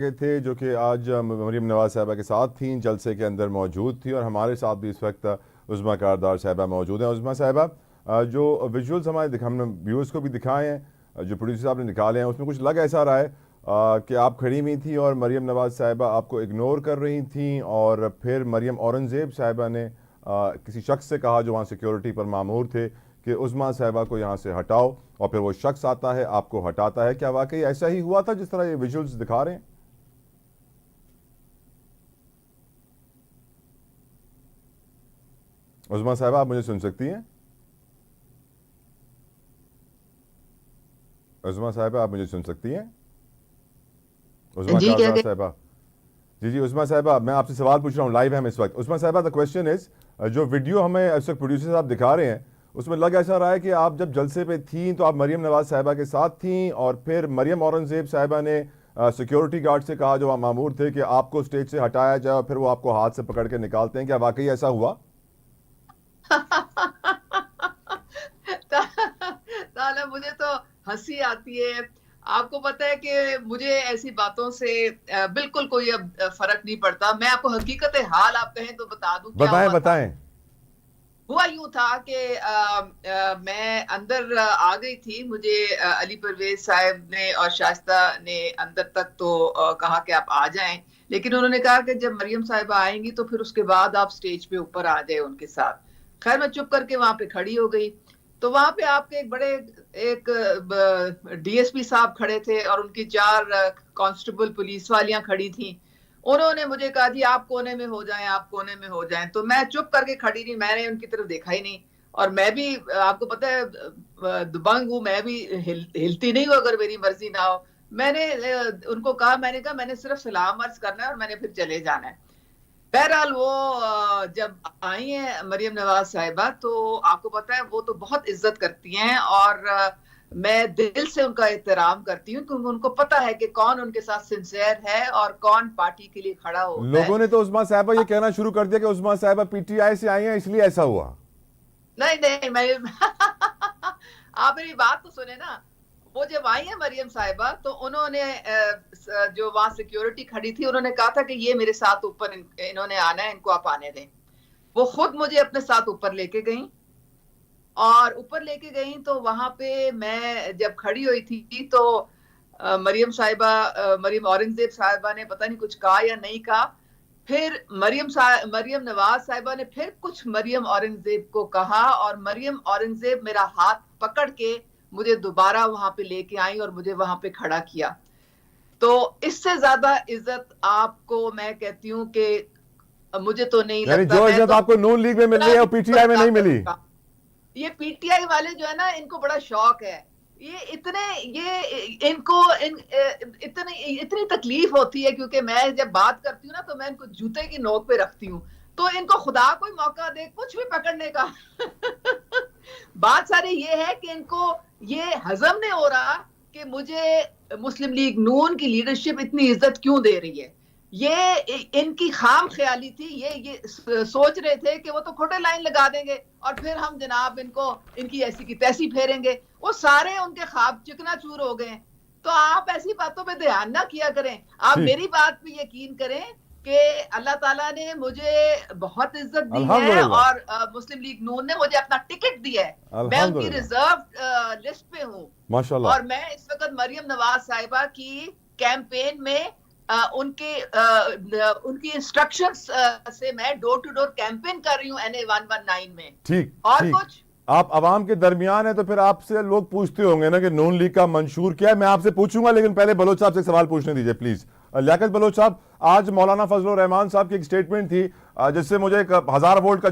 के थे जो कि आज मरीम नवाज साहिबा के साथ थी, जलसे के अंदर मौजूद थी और हमारे साथ भी इस वक्त उज़्मा कारदार साहिबा मौजूद हैं। उज़्मा साहिबा, जो विजुअल्स हमारे हमने व्यूअर्स को भी दिखाए हैं, जो प्रोड्यूसर साहब ने निकाले हैं, उसमें कुछ लग ऐसा रहा है कि आप खड़ी हुई थी और मरीम नवाज साहिबा आपको इग्नोर कर रही थी और फिर मरीम औरंगज़ेब साहिबा ने किसी शख्स से कहा जो वहाँ सिक्योरिटी पर मामूर थे कि उज़्मा साहिबा को यहाँ से हटाओ, और फिर वो शख्स आता है आपको हटाता है। क्या वाकई ऐसा ही हुआ था जिस तरह ये विजुअल्स दिखा रहे हैं? उज़्मा साहिबा, आप मुझे सुन सकती हैं? उज़्मा साहिबा, आप मुझे सुन सकती हैं? उज़्मा जी क्या कारदार कह साहिबा। जी जी, उज़्मा साहिबा, मैं आपसे सवाल पूछ रहा हूँ, लाइव है हम इस वक्त। उज़्मा साहिबा, द क्वेश्चन इज, जो वीडियो हमें इस वक्त प्रोड्यूसर साहब दिखा रहे हैं उसमें लग ऐसा रहा है कि आप जब जलसे पे थी तो आप मरीम नवाज साहिबा के साथ थी और फिर मरीम औरंगज़ेब साहिबा ने सिक्योरिटी गार्ड से कहा जो वहाँ मामूर थे कि आपको स्टेज से हटाया जाए, और फिर वो आपको हाथ से पकड़ के निकालते हैं। क्या वाकई ऐसा हुआ? ताला मुझे तो हंसी आती है। आपको पता है कि मुझे ऐसी बातों से बिल्कुल कोई अब फर्क नहीं पड़ता। मैं आपको हकीकत हाल आप कहें तो बता दूं क्या बताएं हुआ था। बताएं। हुआ यूं था कि मैं अंदर आ गई थी। मुझे अली परवेज साहब ने और शाइस्ता ने अंदर तक तो कहा कि आप आ जाएं, लेकिन उन्होंने कहा कि जब मरियम साहिबा आएंगी तो फिर उसके बाद आप स्टेज पे ऊपर आ जाए उनके साथ। खैर मैं चुप करके वहां पे खड़ी हो गई। तो वहां पे आपके एक बड़े एक डीएसपी साहब खड़े थे और उनकी चार कांस्टेबल पुलिस वालियां खड़ी थी। उन्होंने मुझे कहा जी आप कोने में हो जाएं, आप कोने में हो जाएं। तो मैं चुप करके खड़ी रही, मैंने उनकी तरफ देखा ही नहीं। और मैं भी आपको पता है दबंग हूं, मैं भी हिलती नहीं हूं अगर मेरी मर्जी ना हो। मैंने उनको कहा, मैंने कहा मैंने सिर्फ सलाम अर्ज करना है और मैंने फिर चले जाना है। बहरहाल वो जब आई हैं मरियम नवाज साहिबा तो आपको पता है वो तो बहुत इज्जत करती हैं और मैं दिल से उनका एहतराम करती हूँ, क्योंकि उनको पता है कि कौन उनके साथ सिंसियर है और कौन पार्टी के लिए खड़ा होता है। लोगों ने तो उज़्मा साहिबा ये कहना शुरू कर दिया कि उज़्मा साहिबा पीटीआई से आई हैं इसलिए ऐसा हुआ। नहीं नहीं मैं आप मेरी बात तो सुने ना। वो जब आई है मरियम साहिबा तो उन्होंने जो वहां सिक्योरिटी खड़ी थी उन्होंने कहा था कि ये मेरे साथ ऊपर इन्होंने आना है, इनको आप आने दें। वो खुद मुझे अपने साथ ऊपर लेके गई और ऊपर लेके गई तो वहां पे मैं जब खड़ी हुई थी तो मरियम औरंगजेब साहिबा ने पता नहीं कुछ कहा या नहीं कहा। फिर मरियम नवाज साहिबा ने फिर कुछ मरियम औरंगजेब को कहा और मरियम औरंगजेब मेरा हाथ पकड़ के मुझे दोबारा वहां पे लेके आई और मुझे वहां पे खड़ा किया। तो इससे ज्यादा इज्जत आपको मैं कहती हूँ कि मुझे तो नहीं यानी लगता। जो मैं इज्जत तो आपको नून लीग में मिल रही है वो पीटीआई में नहीं मिली। ये पीटीआई वाले जो है ना इनको बड़ा शौक है। ये इतने ये इनको इतनी इतनी तकलीफ होती है क्योंकि मैं जब बात करती हूँ ना तो मैं इनको जूते की नोक पे रखती हूँ। तो इनको खुदा कोई मौका दे कुछ भी पकड़ने का। बात सारी ये है कि इनको ये हजम नहीं हो रहा कि मुझे मुस्लिम लीग नून की लीडरशिप इतनी इज्जत क्यों दे रही है। ये इनकी खाम ख्याली थी। ये सोच रहे थे कि वो तो खोटे लाइन लगा देंगे और फिर हम जनाब इनको इनकी ऐसी की तैसी फेरेंगे। वो सारे उनके ख्वाब चिकनाचूर हो गए। तो आप ऐसी बातों पे ध्यान ना किया करें। आप ठीक। मेरी बात पे यकीन करें कि अल्लाह ताला ने मुझे बहुत इज्जत दी है अल्हम्दुलिल्लाह। और मुस्लिम लीग नून ने मुझे अपना टिकट दिया है। मैं उनकी अल्हम्दुलिल्लाह। रिजर्व लिस्ट पे हूँ माशाल्लाह। और मैं इस वक्त मरियम नवाज साहिबा की कैंपेन में उनकी इंस्ट्रक्शंस से मैं डोर टू डोर कैंपेन कर रही हूँ NA 119 में। ठीक और ठीक। कुछ आप अवाम के दरमियान है तो फिर आपसे लोग पूछते होंगे ना कि नून लीग का मंशूर क्या है। मैं आपसे पूछूंगा, लेकिन पहले बलोच साहब से एक सवाल पूछने दीजिए प्लीज। लियाकत बलोच साहब, आज मौलाना फजल रहमान साहब की एक स्टेटमेंट थी जिससे मुझे एक 1000 वोल्ट का